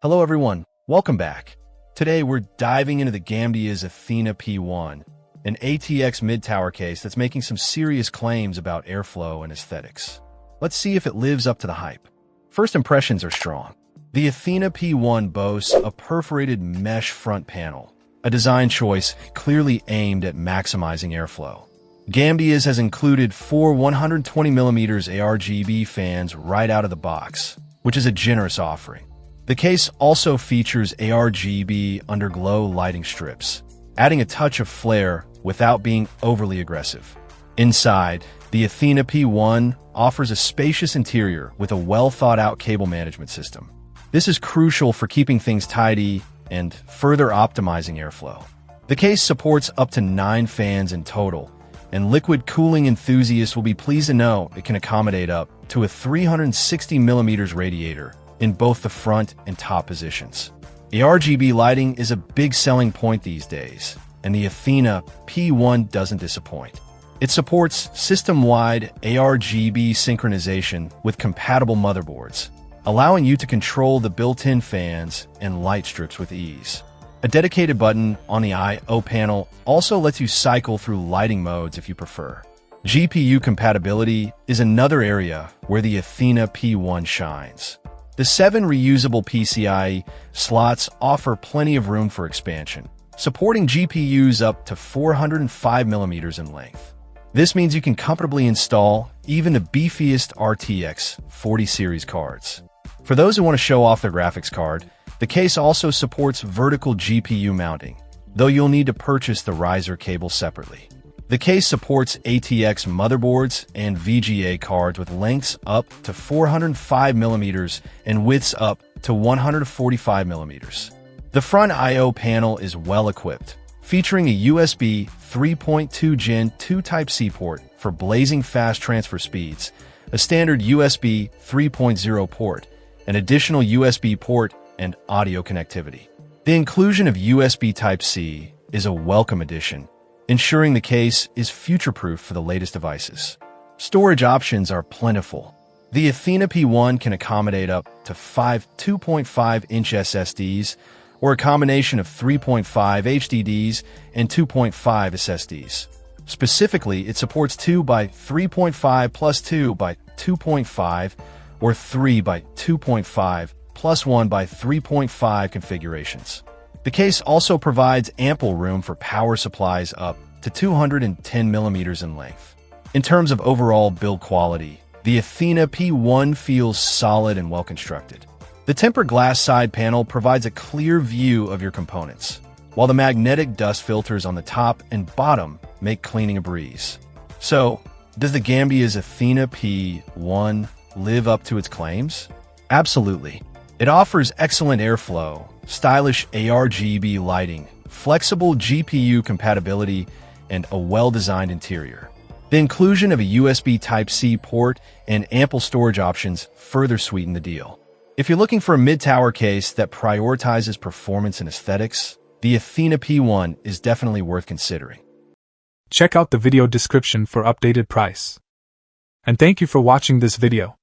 Hello everyone, welcome back. Today we're diving into the Gamdias Athena P1, an ATX mid-tower case that's making some serious claims about airflow and aesthetics. Let's see if it lives up to the hype. First impressions are strong. The Athena P1 boasts a perforated mesh front panel, a design choice clearly aimed at maximizing airflow. Gamdias has included four 120mm ARGB fans right out of the box, which is a generous offering. The case also features ARGB underglow lighting strips, adding a touch of flair without being overly aggressive. Inside, the Athena P1 offers a spacious interior with a well-thought-out cable management system. This is crucial for keeping things tidy and further optimizing airflow. The case supports up to 9 fans in total, and liquid cooling enthusiasts will be pleased to know it can accommodate up to a 360mm radiator in both the front and top positions. The RGB lighting is a big selling point these days, and the Athena P1 doesn't disappoint. It supports system-wide ARGB synchronization with compatible motherboards, allowing you to control the built-in fans and light strips with ease. A dedicated button on the I/O panel also lets you cycle through lighting modes if you prefer. GPU compatibility is another area where the Athena P1 shines. The 7 reusable PCIe slots offer plenty of room for expansion, supporting GPUs up to 405mm in length. This means you can comfortably install even the beefiest RTX 40 series cards. For those who want to show off their graphics card, the case also supports vertical GPU mounting, though you'll need to purchase the riser cable separately. The case supports ATX motherboards and VGA cards with lengths up to 405mm and widths up to 145mm. The front I/O panel is well equipped, featuring a USB 3.2 Gen 2 Type-C port for blazing fast transfer speeds, a standard USB 3.0 port, an additional USB port, and audio connectivity. The inclusion of USB Type-C is a welcome addition, ensuring the case is future-proof for the latest devices. Storage options are plentiful. The Athena P1 can accommodate up to 5 2.5-inch SSDs, or a combination of 3.5 HDDs and 2.5 SSDs. Specifically, it supports 2x3.5 plus 2x2.5 or 3x2.5 plus 1x3.5 configurations. The case also provides ample room for power supplies up to 210mm in length. In terms of overall build quality, the Athena P1 feels solid and well-constructed. The tempered glass side panel provides a clear view of your components, while the magnetic dust filters on the top and bottom make cleaning a breeze. So, does the Gamdias Athena P1 live up to its claims? Absolutely. It offers excellent airflow, stylish ARGB lighting, flexible GPU compatibility, and a well-designed interior. The inclusion of a USB Type-C port and ample storage options further sweeten the deal. If you're looking for a mid-tower case that prioritizes performance and aesthetics, the Athena P1 is definitely worth considering. Check out the video description for updated price. And thank you for watching this video.